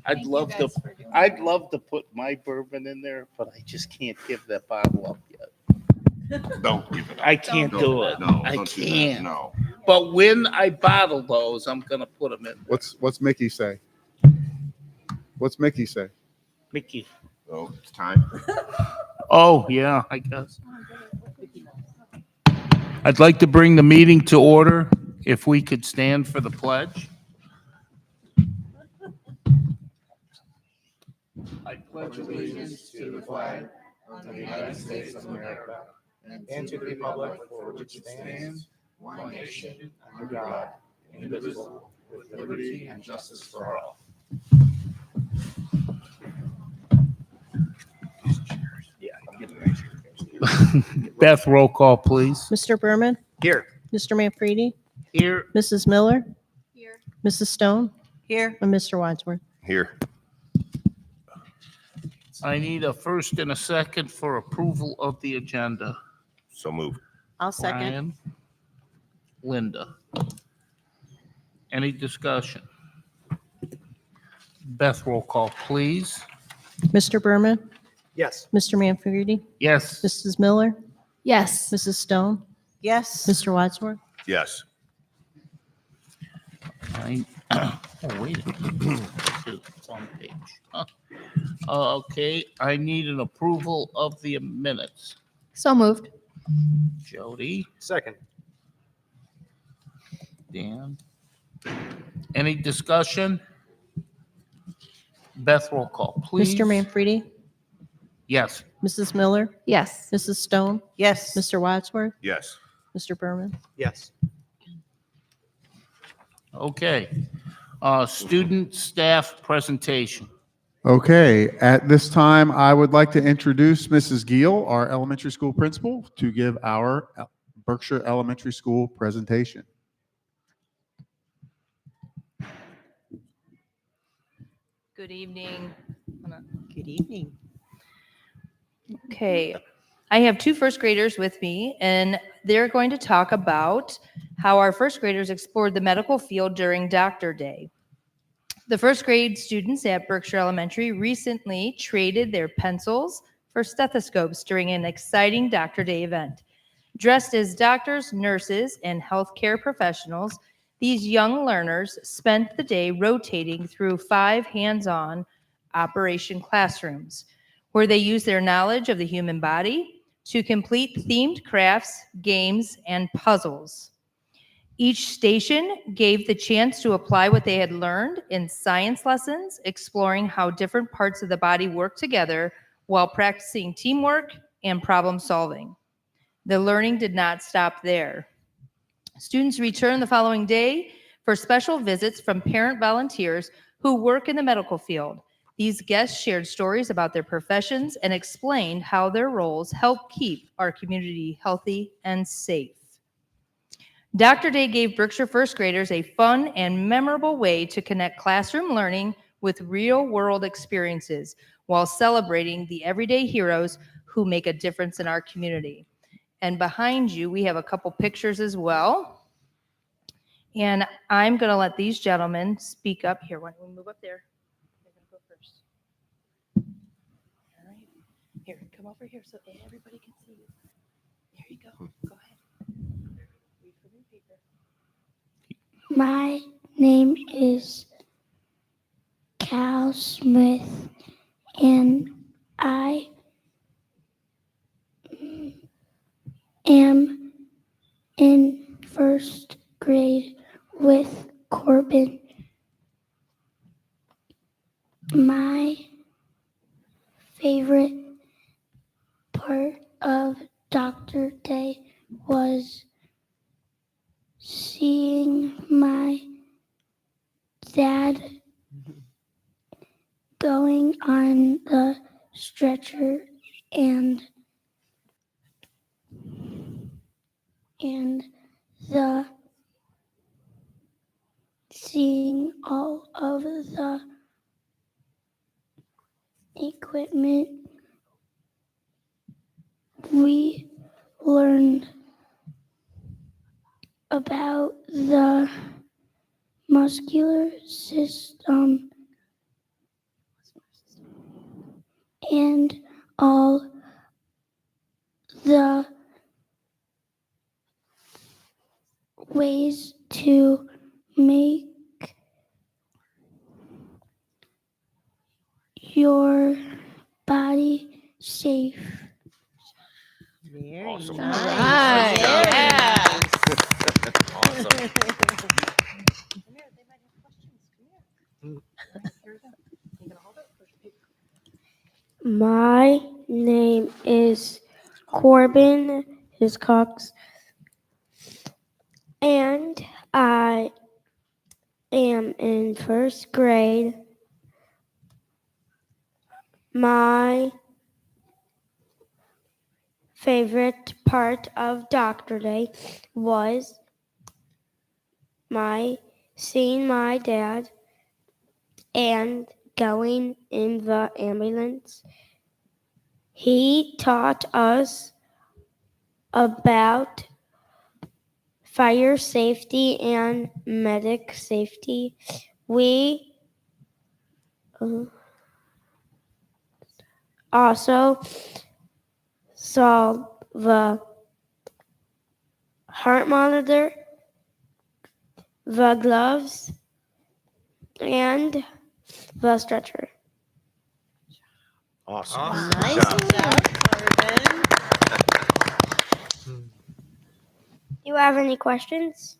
I'd love to put my bourbon in there, but I just can't give that bottle up yet. Don't give it up. I can't do it. No, I don't do that. can't. No. But when I bottle those, I'm gonna put them in. What's Mickey say? What's Mickey say? Mickey. Oh, it's time. Oh, yeah, I guess. I'd like to bring the meeting to order. If we could stand for the pledge. I pledge allegiance to the flag of the United States of America and to the republic for which it stands, one nation, under God, indivisible, with liberty and justice for all. Beth, roll call, please. Mr. Berman? Here. Mr. Manfredi? Here. Mrs. Miller? Here. Mrs. Stone? Here. And Mr. Wadsworth? Here. I need a first and a second for approval of the agenda. So moved. I'll second. Brian, Linda. Any discussion? Beth, roll call, please. Mr. Berman? Yes. Mr. Manfredi? Yes. Mrs. Miller? Yes. Mrs. Stone? Yes. Mr. Wadsworth? Yes. Oh, wait a minute. It's on the page. Huh. Okay, I need an approval of the minutes. So moved. Jody, Second. Dan. Any discussion? Beth, roll call, please. Mr. Manfredi? Yes. Mrs. Miller? Yes. Mrs. Stone? Yes. Mr. Wadsworth? Yes. Mr. Berman? Yes. Okay. Student staff presentation. Okay, at this time, I would like to introduce Mrs. Giel, our elementary school principal, to give our Berkshire Elementary School presentation. Good evening. Good evening. Okay, I have two first graders with me, and they're going to talk about how our first graders explored the medical field during Doctor Day. The first grade students at Berkshire Elementary recently traded their pencils for stethoscopes during an exciting Doctor Day event. Dressed as doctors, nurses, and healthcare professionals, these young learners spent the day rotating through 5 hands-on operation classrooms, where they used their knowledge of the human body to complete themed crafts, games, and puzzles. Each station gave the chance to apply what they had learned in science lessons, exploring how different parts of the body work together while practicing teamwork and problem solving. The learning did not stop there. Students returned the following day for special visits from parent volunteers who work in the medical field. These guests shared stories about their professions and explained how their roles help keep our community healthy and safe. Dr. Day gave Berkshire first graders a fun and memorable way to connect classroom learning with real-world experiences while celebrating the everyday heroes who make a difference in our community. And behind you, we have a couple pictures as well. And I'm going to let these gentlemen speak up here. Why don't we move up there? They're going to go first. All right. Here, come over here so everybody can see you. There you go. Go ahead. Read from your paper. My name is Cal Smith, and I am in first grade with Corbin. My favorite part of Dr. Day was seeing my dad going on the stretcher and the seeing all of the equipment. We learned about the muscular system, and all the ways to make your body safe. Very Awesome. nice. Yes. Awesome. My name is Corbin Hiscox, and I am in first grade. My favorite part of Doctor Day was seeing my dad and going in the ambulance. He taught us about fire safety and medic safety. We also saw the heart monitor, the gloves, and the stretcher. Awesome. Nice Good job. job, Corbin. Do you have any questions?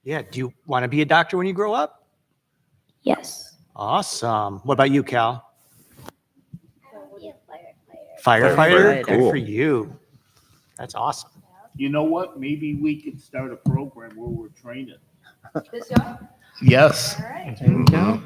Yeah. Do you want to be a doctor when you grow up? Yes. Awesome. What about you, Cal? Firefighter. Firefighter, Good cool. for you. That's awesome. You know what? Maybe we could start a program where we're training. This young? Yes, All right. Mhm.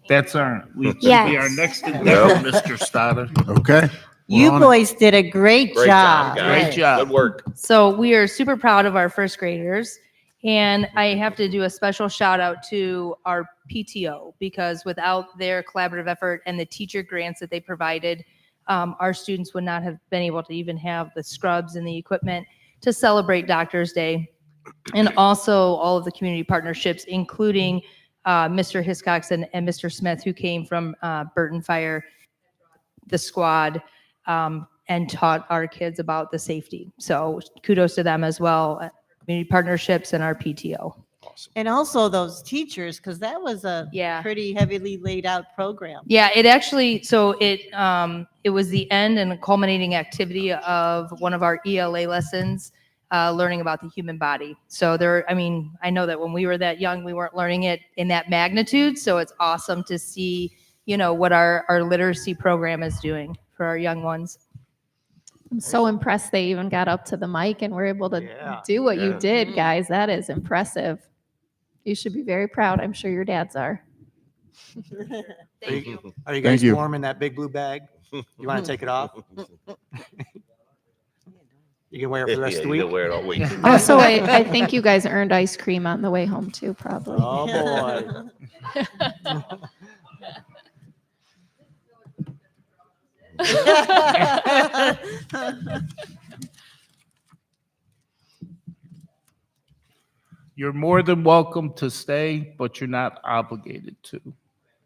that's we should be Yes. our next endeavor, Mr. Stoddard. Okay. You We're on it. boys did a great Great job, job. guys. Great job. Good work. So we are super proud of our first graders. And I have to do a special shout out to our PTO because without their collaborative effort and the teacher grants that they provided, our students would not have been able to even have the scrubs and the equipment to celebrate Doctor's Day. And also all of the community partnerships, including Mr. Hiscox and Mr. Smith, who came from Burton Fire, the squad, and taught our kids about the safety. So kudos to them as well, community partnerships and our PTO. And also those teachers, because that was a Yeah. pretty heavily laid out program. Yeah, it actually, so it was the end and a culminating activity of one of our ELA lessons, learning about the human body. So I know that when we were that young, we weren't learning it in that magnitude. So it's awesome to see, what our literacy program is doing for our young ones. I'm so impressed they even got up to the mic and were able to Yeah. do what you Yeah. did, guys. That is impressive. You should be very proud. I'm sure your dads are. Thank you. Are you guys you. warm in that big blue bag? You want to take it off? You can wear it for the rest of the Yeah, you week. can wear it all week. Also, I think you guys earned ice cream on the way home too, probably. Oh, boy. You're more than welcome to stay, but you're not obligated to.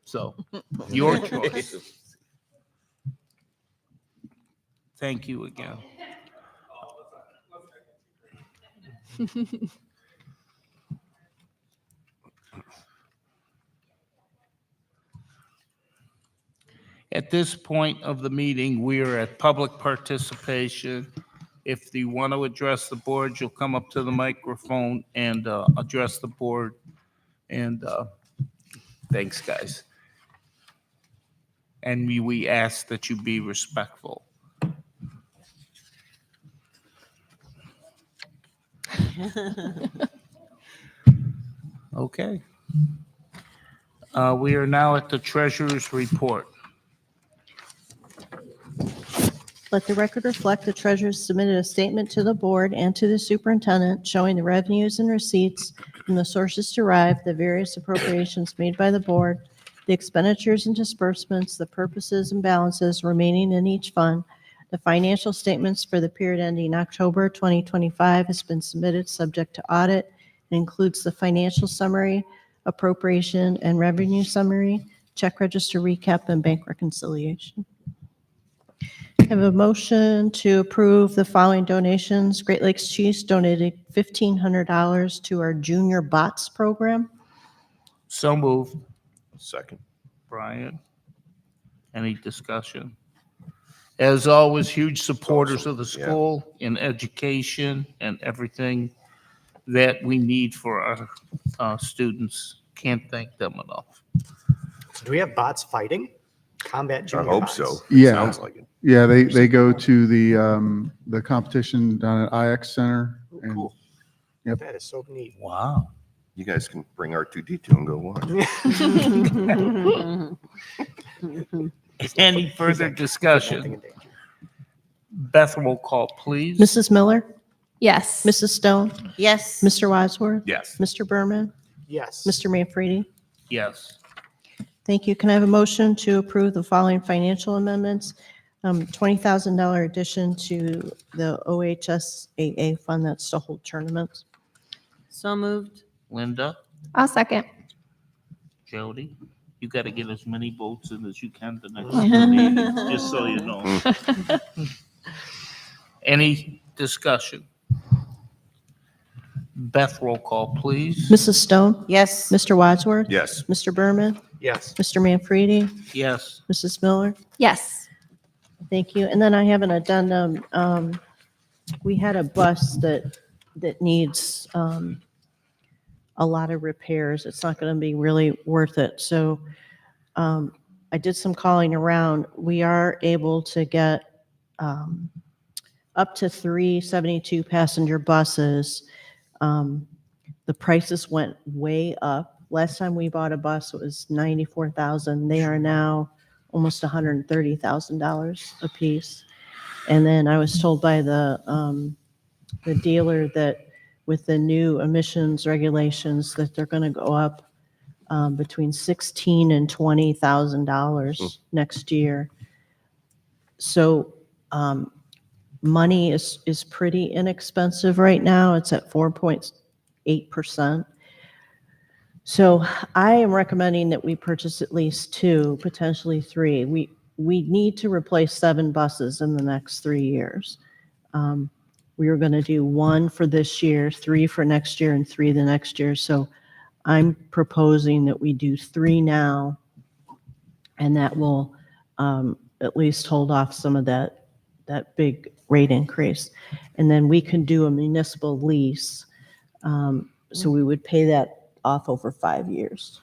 So, your choice. Thank you again. At this point of the meeting, we are at public participation. If you want to address the board, you'll come up to the microphone and address the board. And thanks, guys. And we ask that you be respectful. Okay. We are now at the treasurer's report. Let the record reflect the treasurer submitted a statement to the board and to the superintendent showing the revenues and receipts from the sources derived, the various appropriations made by the board, the expenditures and disbursements, the purposes and balances remaining in each fund. The financial statements for the period ending October 2025 has been submitted subject to audit. It includes the financial summary appropriation and revenue summary, check register recap, and bank reconciliation. I have a motion to approve the following donations. Great Lakes Chiefs donated $1,500 to our junior bots program. So moved. Second. Brian. Any discussion? As always, huge supporters of the Yeah. school in education and everything that we need for our students. Can't thank them enough. So do we have bots fighting? Combat I junior hope bots? so. Yeah. Sounds like it. Yeah, they go to the competition down at IX Center. Oh, and- cool. Yep. That is so neat. Wow. You guys can bring R2D2 and go watch. Any further Nothing discussion? in danger. Beth, roll call, please. Mrs. Miller, Yes. Mrs. Stone, Yes. Mr. Wadsworth, Yes. Mr. Berman, Yes. Mr. Manfredi. Yes. Thank you. Can I have a motion to approve the following financial amendments? $20,000 addition to the OHSAA fund that's to hold tournaments. So moved. Linda, I'll second. Jody, you got to get as many votes in as you can the next two meetings, just so you know. Any discussion? Beth, roll call, please. Mrs. Stone, Yes. Mr. Wadsworth, Yes. Mr. Berman, Yes. Mr. Manfredi, Yes. Mrs. Miller. Yes. Thank you. And then I have an addendum. We had a bus that needs a lot of repairs. It's not going to be really worth it. So I did some calling around. We are able to get up to 3 72 passenger buses. The prices went way up. Last time we bought a bus, it was $94,000. They are now almost $130,000 a piece. And then I was told by the dealer that with the new emissions regulations that they're going to go up between $16,000 and $20,000 next year. So money is pretty inexpensive right now. It's at 4.8%. So I am recommending that we purchase at least 2, potentially 3. We need to replace 7 buses in the next 3 years. We were going to do 1 for this year, 3 for next year, and 3 the next year. So I'm proposing that we do 3 now, and that will at least hold off some of that big rate increase. And then we can do a municipal lease. So we would pay that off over 5 years.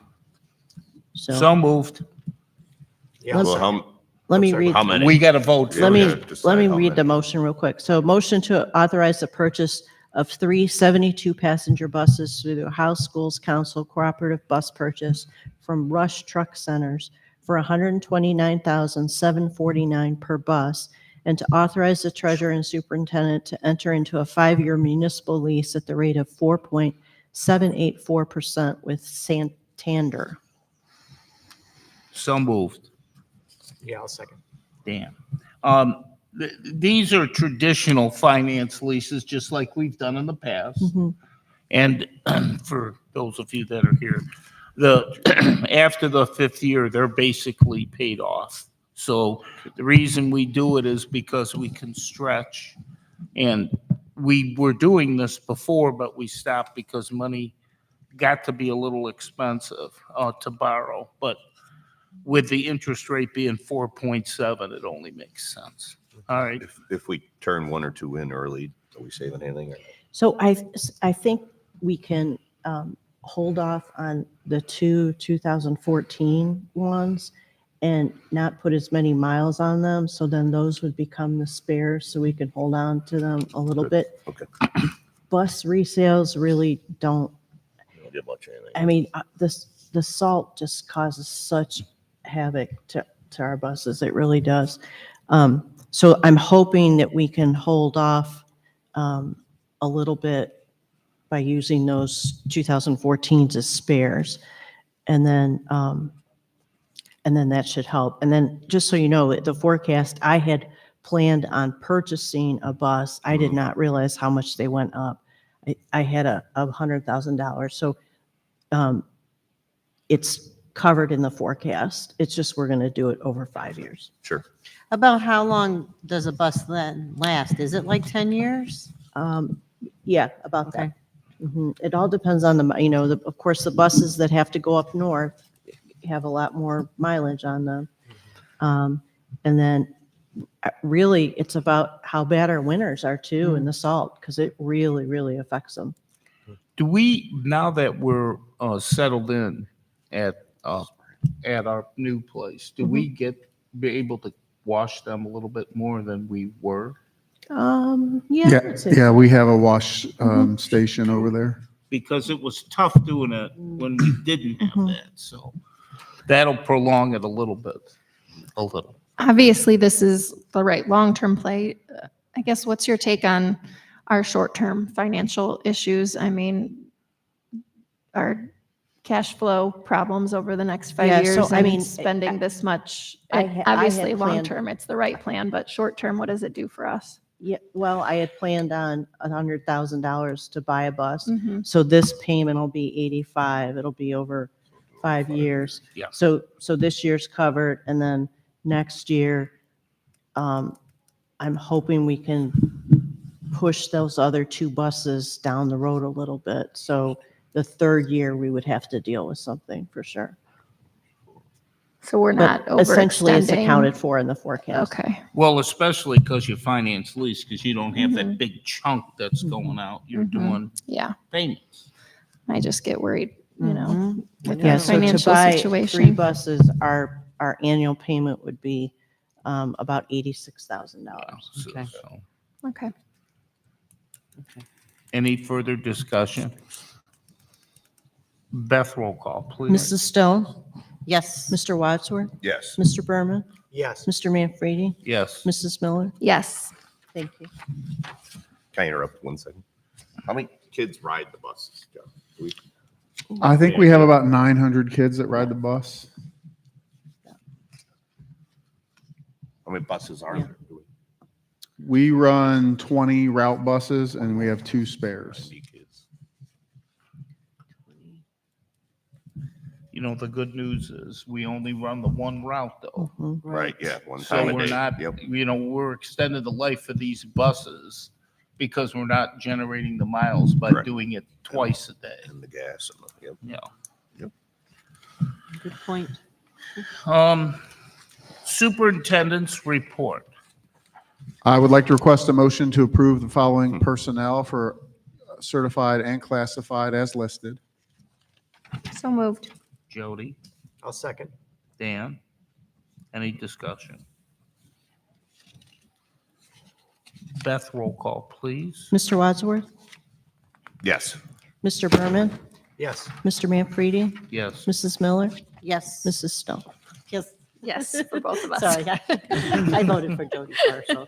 So moved. Yeah. Let's- Well, how, Let me sorry, read. how many? We got to vote. Yeah, Let we me, gotta decide let me how read the many. motion real quick. So motion to authorize the purchase of 3 72 passenger buses through the Ohio Schools Council Cooperative Bus Purchase from Rush Truck Centers for $129,749 per bus, and to authorize the treasurer and superintendent to enter into a 5-year municipal lease at the rate of 4.784% with Santander. So moved. Yeah, I'll second. Dan. These are traditional finance leases, just like we've done in the past. Mhm. And for those of you that are here, after the 5th year, they're basically paid off. So the reason we do it is because we can stretch. And we were doing this before, but we stopped because money got to be a little expensive to borrow. But with the interest rate being 4.7, it only makes sense. All right. If we turn 1 or 2 in early, are we saving anything? Or? So I think we can hold off on the 2 2014 ones and not put as many miles on them. So then those would become the spares, so we can hold on to them a little bit. Okay. Bus resales really don't. We don't get much anything. I mean, the salt just causes such havoc to our buses. It really does. So I'm hoping that we can hold off a little bit by using those 2014s as spares. And then that should help. And then just so you know, the forecast, I had planned on purchasing a bus. I did not realize how much they went up. I had $100,000. So it's covered in the forecast. It's just we're going to do it over 5 years. Sure. About how long does a bus then last? Is it like 10 years? Yeah, about that. Okay. It all depends on of course, the buses that have to go up north have a lot more mileage on them. And then really, it's about how bad our winters are too, and the salt, because it really, really affects them. Do we, now that we're settled in at our new place, do we be able to wash them a little bit more than we were? Yeah. I'd say Yeah, we have a wash station over there. Because it was tough doing it when we didn't have that, so that'll prolong it a little bit, a little. Obviously, this is the right long-term play. I guess what's your take on our short-term financial issues? I mean, our cash flow problems over the next 5 Yeah, years. so, I mean, spending this much, I had obviously, planned- long-term, it's the right plan, but short-term, what does it do for us? Yeah, well, I had planned on $100,000 to buy a bus. Mhm. So this payment will be 85. It'll be over 5 years. Yeah. So this year's covered, and then next year, I'm hoping we can push those other 2 buses down the road a little bit. So the 3rd year, we would have to deal with something for sure. So we're not But essentially, it's overextending. accounted for in the forecast. Okay. Well, especially because you finance lease, because you don't have that big chunk that's going out. You're doing Yeah. payments. I just get worried, with Yeah, our so to financial buy 3 situation. buses, our annual payment would be about $86,000. Okay. So, Okay. any further discussion? Beth, roll call, please. Mrs. Stone, Yes. Mr. Wadsworth, Yes. Mr. Berman, Yes. Mr. Manfredi, Yes. Mrs. Miller. Yes. Thank you. Can I interrupt 1 second? How many kids ride the buses, Joe? Do we- I think we have about 900 kids that ride the bus. How many buses are there? Do We run 20 route buses and we have 2 spares. we need kids? You know, the good news is we only run the one route though. Mhm. Right, yeah, one So time a we're day. not, Yep. we're extending the life of these buses because we're not generating the miles by Correct. doing it twice a day. And the gas. And the, yep. Yeah. Good point. Superintendent's report. I would like to request a motion to approve the following personnel for certified and classified as listed. So moved. Jody, I'll second. Dan, any discussion? Beth, roll call, please. Mr. Wadsworth, Yes. Mr. Berman, Yes. Mr. Manfredi, Yes. Mrs. Miller, Yes. Mrs. Stone. Yes. Yes, for both of us. Sorry. I voted for Jody first, so.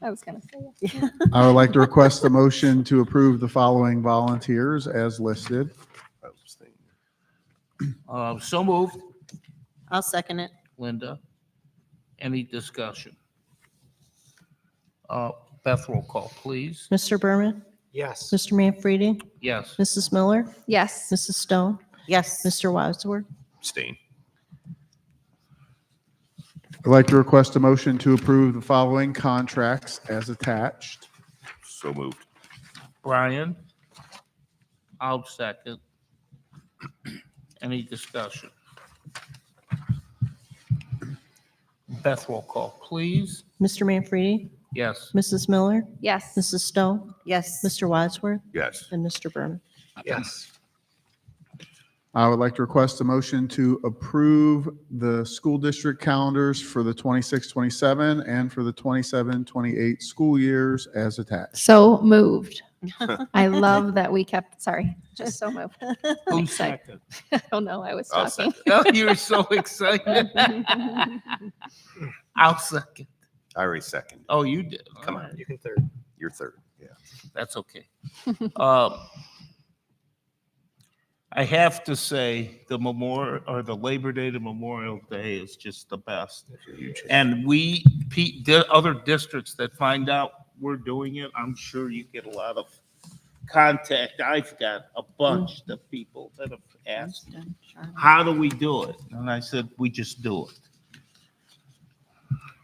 I was going to say yes. I would like to request a motion to approve the following volunteers as listed. I was thinking. So moved. I'll second it. Linda, any discussion? Beth, roll call, please. Mr. Berman, Yes. Mr. Manfredi, Yes. Mrs. Miller, Yes. Mrs. Stone, Yes. Mr. Wadsworth. Abstain. I'd like to request a motion to approve the following contracts as attached. So moved. Brian, I'll second. Any discussion? Beth, roll call, please. Mr. Manfredi, Yes. Mrs. Miller, Yes. Mrs. Stone, Yes. Mr. Wadsworth, Yes. and Mr. Berman. Yes. I would like to request a motion to approve the school district calendars for the 26-27 and for the 27-28 school years as attached. So moved. I love that we kept, sorry, just so moved. Who Excited. second? I don't know, I was I'll talking. second. Oh, you're so excited. I'll second. I already seconded. Oh, you did. Come All on. right. You can third. You're third. Yeah. That's okay. I have to say, the Memorial, or the Labor Day to Memorial Day is just the best. Huge. And other districts that find out we're doing it, I'm sure you get a lot of contact, I've got a bunch of people that have asked, how do we do it? And I said, we just do it.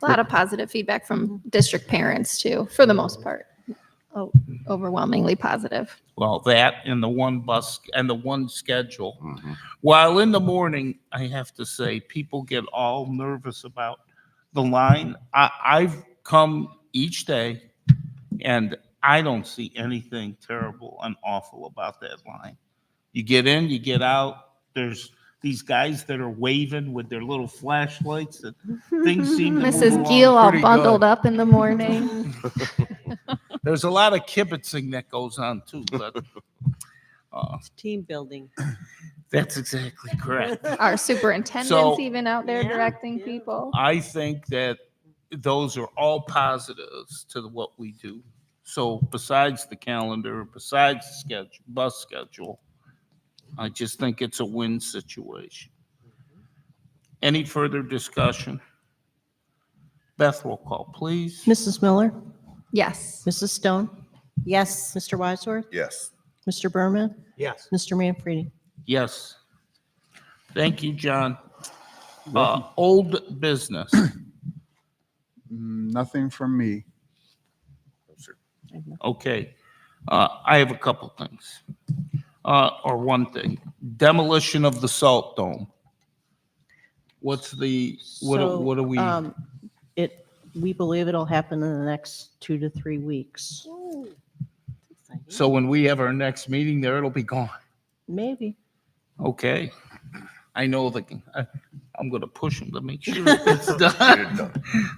A lot of positive feedback from district parents too, for the most part. Oh, overwhelmingly positive. Well, that and the one bus and the one schedule. Mhm. While in the morning, I have to say, people get all nervous about the line. I've come each day and I don't see anything terrible and awful about that line. You get in, you get out. There's these guys that are waving with their little flashlights. And things seem to move Mrs. along Giel all pretty bundled good. up in the morning. There's a lot of kibitzing that goes on too, but Team building. that's exactly correct. Our superintendent's So- even out there Yeah, directing yeah. people. I think that those are all positives to what we do. So besides the calendar, besides the schedule, bus schedule, I just think it's a win situation. Any further discussion? Beth, roll call, please. Mrs. Miller, Yes. Mrs. Stone, Yes. Mr. Wadsworth, Yes. Mr. Berman, Yes. Mr. Manfredi. Yes. Thank you, John. Old business. Nothing from me. Okay. I have a couple things. Or one thing. Demolition of the salt dome. What's the, what do we? We believe it'll happen in the next 2 to 3 weeks. So when we have our next meeting there, it'll be gone. Maybe. Okay. I know I'm going to push them to make sure it's done.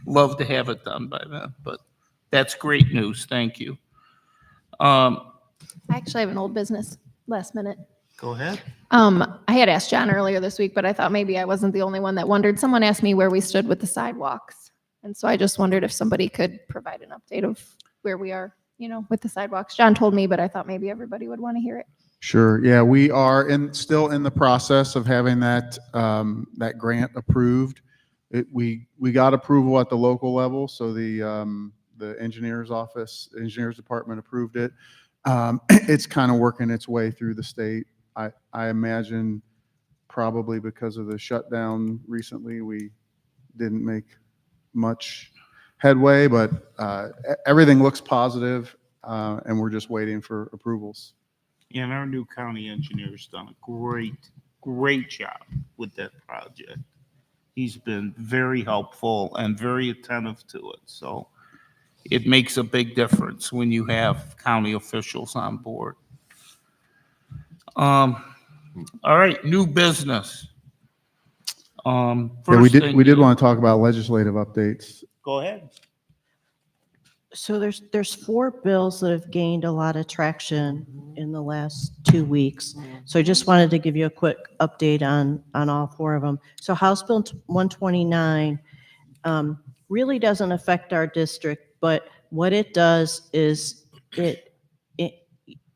Love to have it done by then, but that's great news. Thank you. I actually have an old business last minute. Go ahead. I had asked John earlier this week, but I thought maybe I wasn't the only one that wondered. Someone asked me where we stood with the sidewalks. And so I just wondered if somebody could provide an update of where we are, with the sidewalks. John told me, but I thought maybe everybody would want to hear it. Sure. Yeah, we are still in the process of having that grant approved. We got approval at the local level, so the engineer's department approved it. It's kind of working its way through the state. I imagine probably because of the shutdown recently, we didn't make much headway, but everything looks positive, and we're just waiting for approvals. And our new county engineer's done a great job with that project. He's been very helpful and very attentive to it. So it makes a big difference when you have county officials on board. All right, new business. Yeah, we First did thing- want to talk about legislative updates. Go ahead. So there's 4 bills that have gained a lot of traction in the last 2 weeks. So I just wanted to give you a quick update on all 4 of them. So House Bill 129 really doesn't affect our district, but what it does is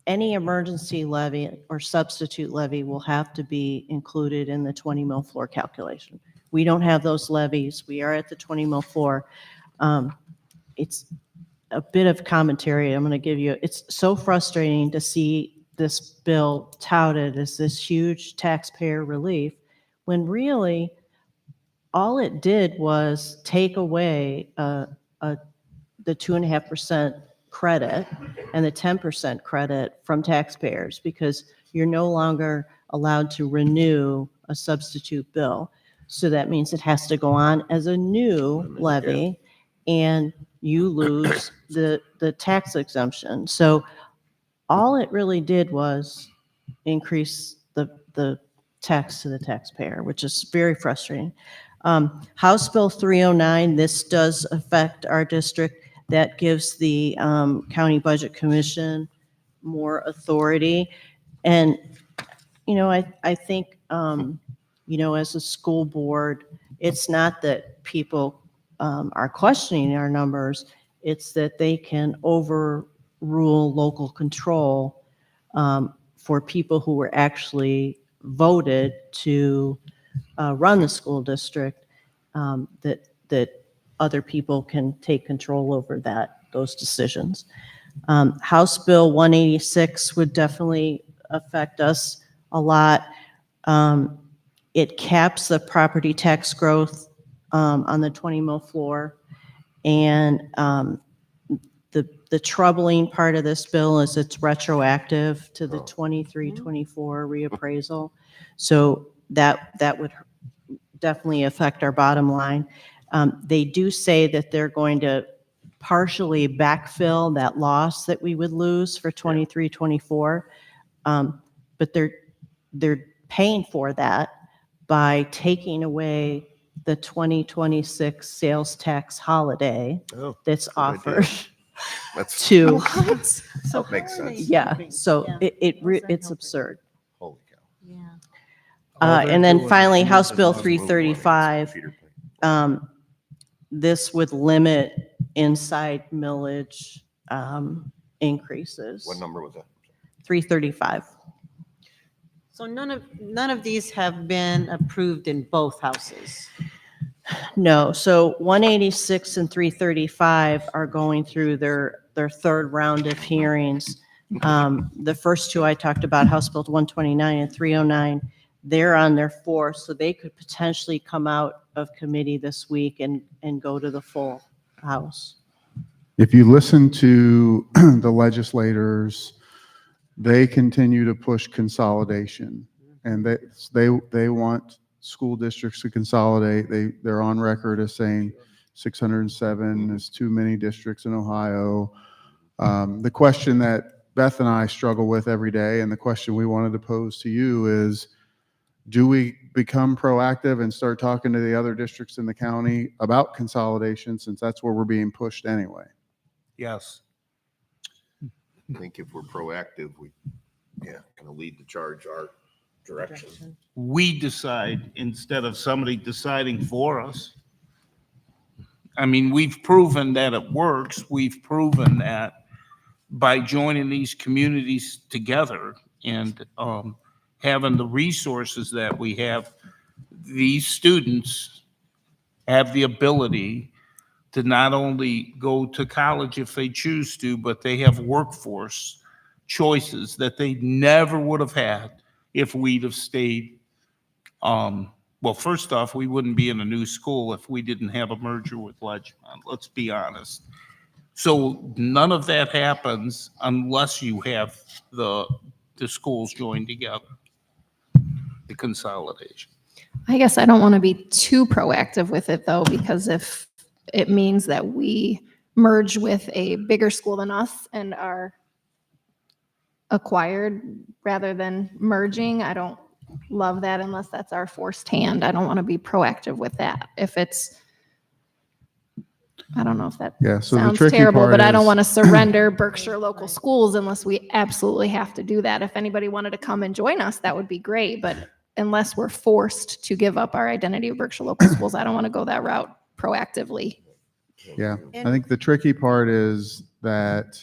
any emergency levy or substitute levy will have to be included in the 20 mil floor calculation. We don't have those levies. We are at the 20 mil floor. It's a bit of commentary I'm going to give you. It's so frustrating to see this bill touted as this huge taxpayer relief when really all it did was take away the 2.5% credit and the 10% credit from taxpayers because you're no longer allowed to renew a substitute bill. So that means it has to go on as a new levy and you lose the tax exemption. So all it really did was increase the tax to the taxpayer, which is very frustrating. House Bill 309, this does affect our district. That gives the County Budget Commission more authority. And, I think, as a school board, it's not that people are questioning our numbers, it's that they can overrule local control for people who were actually voted to run the school district, that other people can take control over those decisions. House Bill 186 would definitely affect us a lot. It caps the property tax growth on the 20 mil floor. And the troubling part of this bill is it's retroactive to the 23-24 reappraisal. So that would definitely affect our bottom line. They do say that they're going to partially backfill that loss that we would lose for 23-24. But they're paying for that by taking away the 2026 sales tax holiday Oh, that's good idea. offered That's to, So That makes how are they sense. yeah, helping? so Yeah. it's helping? absurd. holy cow. Yeah. All they're And then doing finally, is House moving Bill money. 335, Peter Pan. this would limit inside millage increases. What number was that? 335. So none of these have been approved in both houses. No, so 186 and 335 are going through their third round of hearings. The first two I talked about, House Bill 129 and 309, they're on their fourth, so they could potentially come out of committee this week and go to the full House. If you listen to the legislators, they continue to push consolidation, and they want school districts to consolidate. They're on record as saying 607 is too many districts in Ohio. The question that Beth and I struggle with every day, and the question we wanted to pose to you is, do we become proactive and start talking to the other districts in the county about consolidation, since that's where we're being pushed anyway? Yes. I think if we're proactive, we, kind of lead the charge our direction. We decide instead of somebody deciding for us. I mean, we've proven that it works. We've proven that by joining these communities together and having the resources that we have, these students have the ability to not only go to college if they choose to, but they have workforce choices that they never would have had if we'd have stayed. Well, first off, we wouldn't be in a new school if we didn't have a merger with Ledgemont, let's be honest. So none of that happens unless you have the schools joined together, the consolidation. I guess I don't want to be too proactive with it though, because if it means that we merge with a bigger school than us and are acquired rather than merging, I don't love that unless that's our forced hand. I don't want to be proactive with that. If it's, I don't know if that Yeah, so the sounds tricky terrible, part but I don't is- want to surrender Berkshire local schools unless we absolutely have to do that. If anybody wanted to come and join us, that would be great. But unless we're forced to give up our identity of Berkshire local schools, I don't want to go that route proactively. Yeah, I think the tricky part is that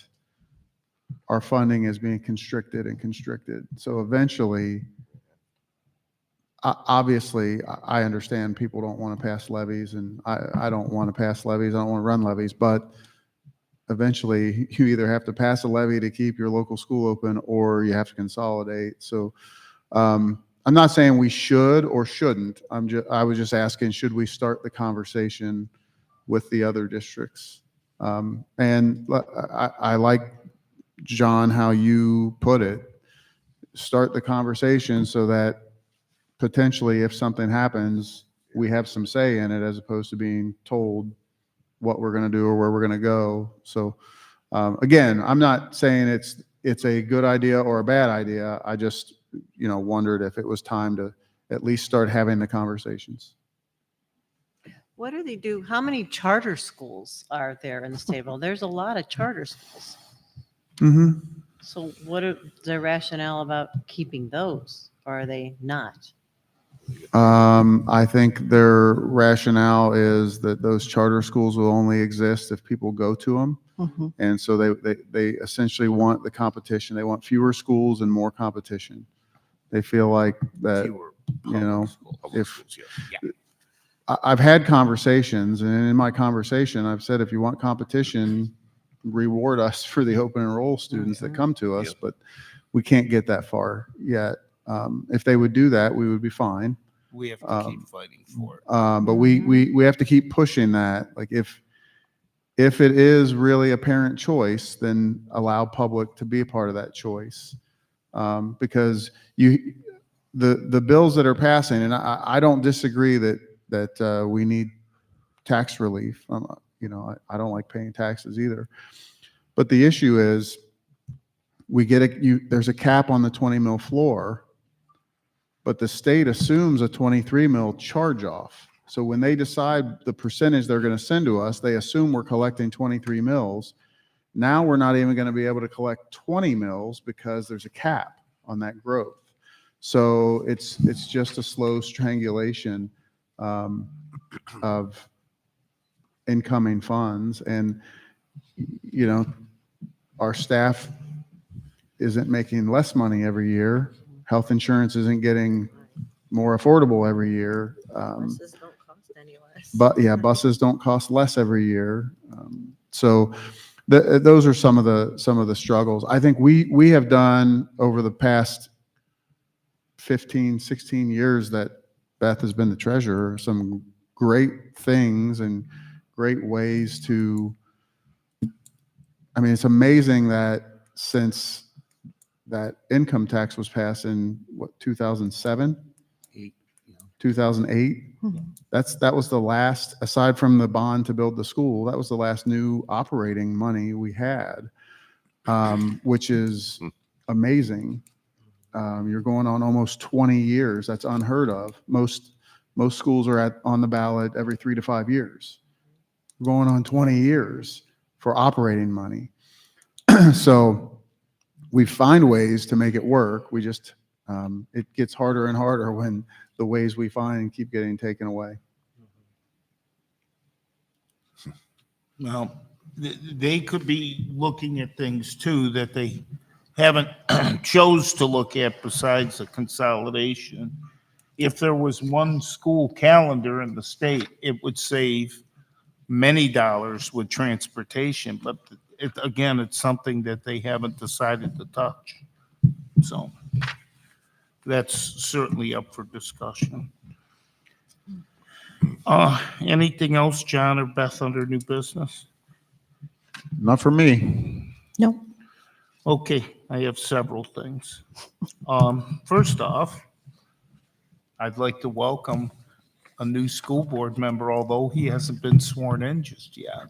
our funding is being constricted and constricted. So eventually, obviously, I understand people don't want to pass levies, and I don't want to pass levies. I don't want to run levies, but eventually you either have to pass a levy to keep your local school open, or you have to consolidate. So I'm not saying we should or shouldn't. I was just asking, should we start the conversation with the other districts? And I like, John, how you put it. Start the conversation so that potentially if something happens, we have some say in it as opposed to being told what we're going to do or where we're going to go. So again, I'm not saying it's a good idea or a bad idea. I just, wondered if it was time to at least start having the conversations. What do they do? How many charter schools are there in this table? There's a lot of charter schools. Mm-hmm. So what are the rationale about keeping those, or are they not? I think their rationale is that those charter schools will only exist if people go to them. Mhm. And so they essentially want the competition. They want fewer schools and more competition. They feel like that, Fewer public if- schools, yeah. I've had conversations, and in my conversation, I've said, if you want competition, reward us for the open enroll students that come to us, but we can't get that far yet. If they would do that, we would be fine. We have to keep fighting for it. But we have to keep pushing that. Like if it is really a parent choice, then allow public to be a part of that choice. Because the bills that are passing, and I don't disagree that we need tax relief. I don't like paying taxes either. But the issue is there's a cap on the 20 mil floor, but the state assumes a 23 mil charge off. So when they decide the percentage they're going to send to us, they assume we're collecting 23 mils. Now we're not even going to be able to collect 20 mils because there's a cap on that growth. So it's just a slow strangulation of incoming funds. And, our staff isn't making less money every year. Health insurance isn't getting more affordable every year. Buses don't cost any less. But yeah, buses don't cost less every year. So those are some of the struggles. I think we have done over the past 15, 16 years that Beth has been the treasurer, some great things and great ways to, it's amazing that since that income tax was passed in 2007, 2008, that was the last, aside from the bond to build the school, that was the last new operating money we had, which is amazing. You're going on almost 20 years. That's unheard of. Most schools are on the ballot every 3 to 5 years. We're going on 20 years for operating money. So we find ways to make it work. We just, it gets harder and harder when the ways we find keep getting taken away. Well, they could be looking at things too that they haven't chose to look at besides the consolidation. If there was one school calendar in the state, it would save many dollars with transportation, but it's something that they haven't decided to touch. So that's certainly up for discussion. Anything else, John or Beth, under new business? Not for me. No. Okay, I have several things. First off, I'd like to welcome a new school board member, although he hasn't been sworn in just yet.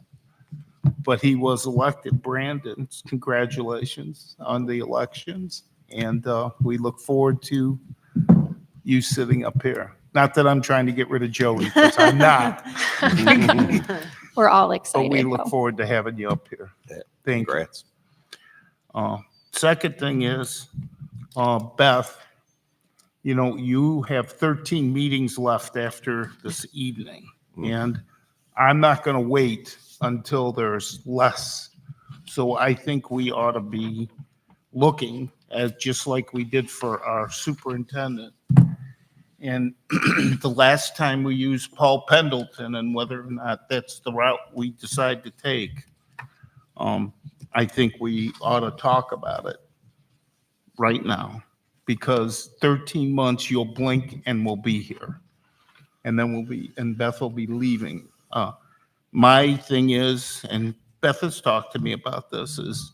But he was elected. Brandon, congratulations on the elections. And we look forward to you sitting up here. Not that I'm trying to get rid of Jody, because I'm not. We're all But excited. we look though. forward to having you up here. Thank you. Congrats. Second thing is, Beth, you have 13 meetings left after this evening, and I'm not going to wait until there's less. So I think we ought to be looking at, just like we did for our superintendent. And the last time we used Paul Pendleton, and whether or not that's the route we decide to take, I think we ought to talk about it right now, because 13 months, you'll blink and we'll be here. And then Beth will be leaving. My thing is, and Beth has talked to me about this, is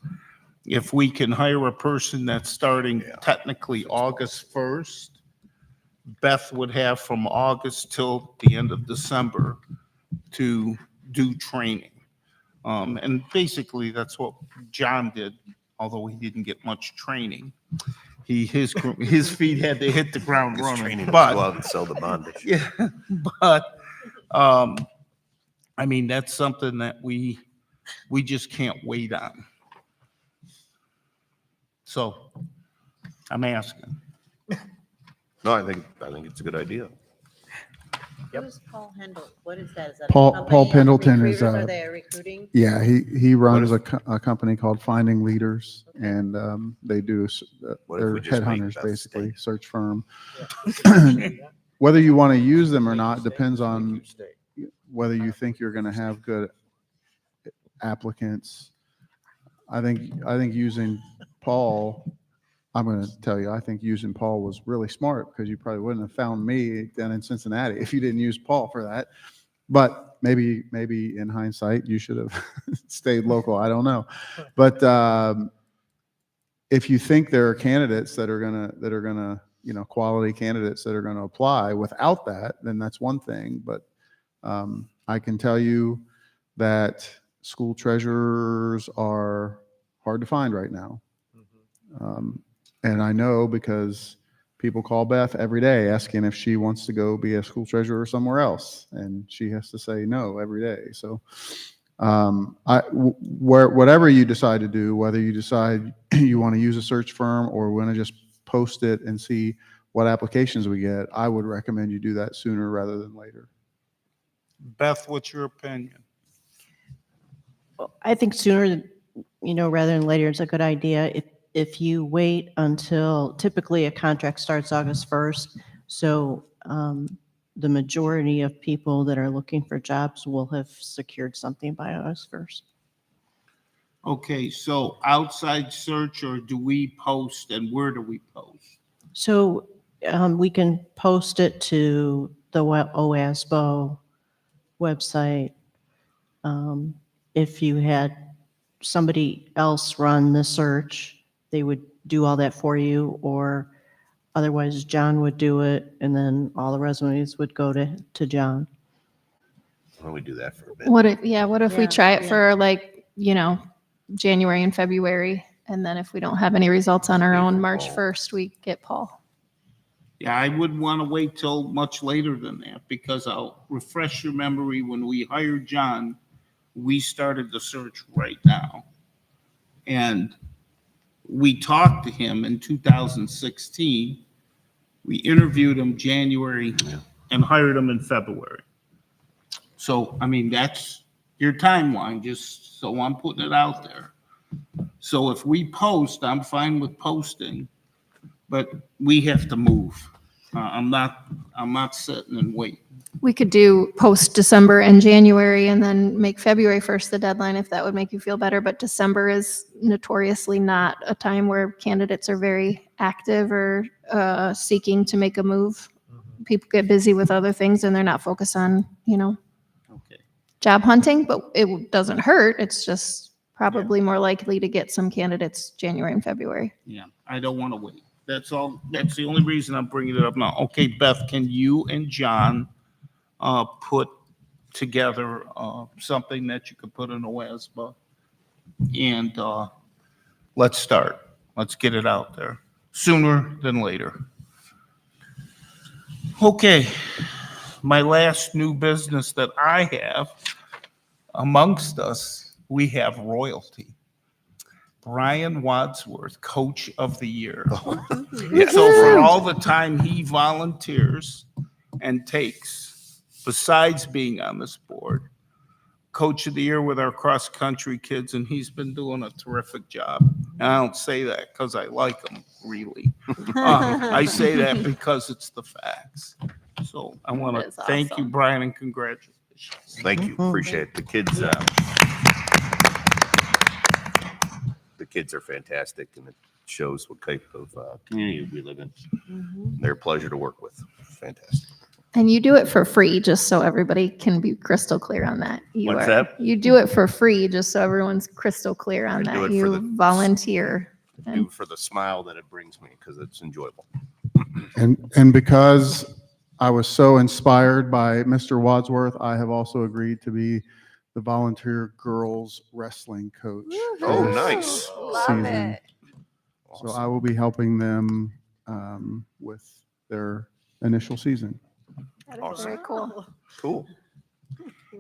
if we can hire a person that's starting technically August 1st, Beth would have from August till the end of December to do training. And basically, that's what John did, although he didn't get much training. His feet had to hit the ground His running. training to But go out and sell the bondage. yeah, but that's something that we just can't wait on. So I'm asking. No, I think it's a good idea. Who's Paul Hendel? What is that? Is that a Paul company? Pendleton is Recruiters? a- Are they recruiting? Yeah, he runs a company called Finding Leaders, and they do, What if they're we just make headhunters, Beth basically, stay? search firm. Whether you want to use them or not depends on whether you think you're going to have good applicants. I think using Paul, I'm going to tell you, I think using Paul was really smart because you probably wouldn't have found me down in Cincinnati if you didn't use Paul for that. But maybe in hindsight, you should have stayed local. I don't know. But if you think there are candidates that are gonna, quality candidates that are gonna apply without that, then that's one thing. But I can tell you that school treasurers are hard to find right now. And I know because people call Beth every day asking if she wants to go be a school treasurer somewhere else, and she has to say no every day. So whatever you decide to do, whether you decide you want to use a search firm or want to just post it and see what applications we get, I would recommend you do that sooner rather than later. Beth, what's your opinion? I think sooner, rather than later is a good idea. If you wait until, typically a contract starts August 1st, so the majority of people that are looking for jobs will have secured something by August 1st. Okay, so outside search, or do we post, and where do we post? So we can post it to the OASBO website. If you had somebody else run the search, they would do all that for you, or otherwise John would do it, and then all the resumes would go to John. Why don't we do that for a bit? What if we Yeah, try it yeah. for January and February, and then if we don't have any results on our own, March Paul. 1st, we get Paul. Yeah, I wouldn't want to wait till much later than that, because I'll refresh your memory. When we hired John, we started the search right now. And we talked to him in 2016. We interviewed him January and hired him in February. So, I mean, that's your timeline, just so I'm putting it out there. So if we post, I'm fine with posting, but we have to move. I'm not sitting and waiting. We could do post December and January and then make February 1st the deadline if that would make you feel better. But December is notoriously not a time where candidates are very active or seeking to make a move. People get busy with other things and they're not focused on, Okay. job hunting, but it doesn't hurt. It's just probably more likely to get some candidates January and February. Yeah, I don't want to wait. That's all. That's the only reason I'm bringing it up now. Okay, Beth, can you and John put together something that you could put in a WASBA? And let's start. Let's get it out there sooner than later. Okay, my last new business that I have amongst us, we have royalty. Brian Wadsworth, Coach of the Year. So for all the time he volunteers and takes, besides being on this board, Coach of the Year with our cross-country kids, and he's been doing a terrific job. And I don't say that because I like him, really. I say that because it's the facts. So I want That to is thank you, awesome. Brian, and congratulations. Thank you. Appreciate it. The kids are fantastic, and it shows what type of community we live in. They're a pleasure to work with. Fantastic. And you do it for free, just so everybody can be crystal clear on that. What's that? You do it for free, just so everyone's crystal clear on I do that. it for You the- volunteer. Do for the smile that it brings me because it's enjoyable. And because I was so inspired by Mr. Wadsworth, I have also agreed to be the volunteer girls wrestling coach. Oh, this nice. season. So I will be helping them with their initial season. Awesome. Very cool. Cool.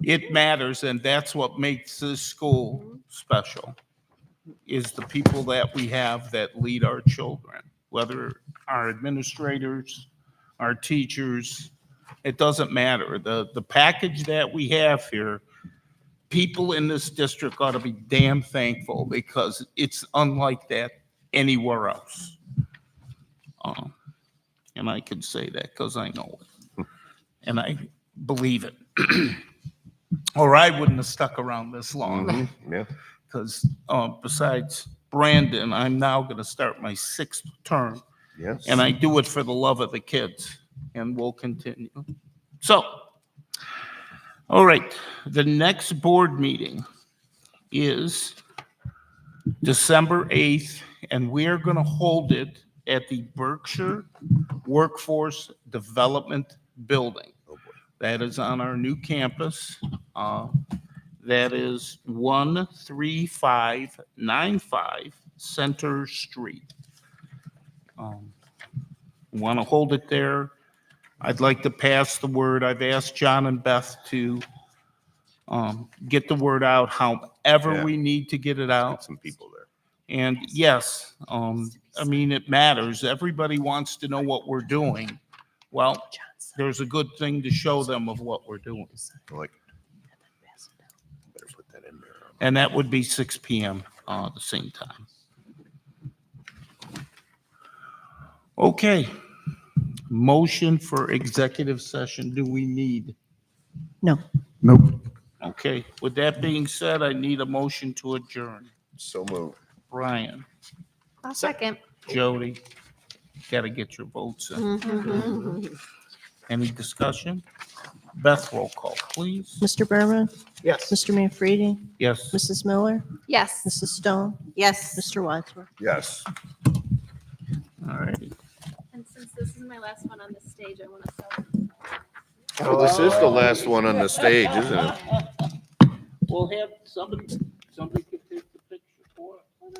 It matters, and that's what makes this school special, is the people that we have that lead our children, whether our administrators, our teachers, it doesn't matter. The package that we have here, people in this district ought to be damn thankful because it's unlike that anywhere else. And I can say that because I know it. And I believe it. Or I wouldn't have stuck around this long. Yeah. because besides Brandon, I'm now going to start my 6th term. Yes. And I do it for the love of the kids, and we'll continue. So, all right, the next board meeting is December 8th, and we are going to hold it at the Berkshire Workforce Development Building. That is on our new campus. That is 13595 Center Street. Want to hold it there. I'd like to pass the word. I've asked John and Beth to get the word out however Yeah. we need to get it Get out. some people there. And yes, I mean, it matters. Everybody wants to know what we're doing. Well, there's a good thing to show them of what we're doing. Like, better put that in there. And that would be 6 PM at the same time. Okay. Motion for executive session, do we need? No. Nope. Okay, with that being said, I need a motion to adjourn. So moved. Brian, I'll second. Jody, got to get your votes in. Any discussion? Beth, roll call, please. Mr. Berman, Yes. Mr. Manfredi, Yes. Mrs. Miller, Yes. Mrs. Stone, Yes. Mr. Wadsworth. Yes. All right. And since this is my last one on the stage, I want to sell. Oh, this is the last one on the stage, isn't it? We'll have somebody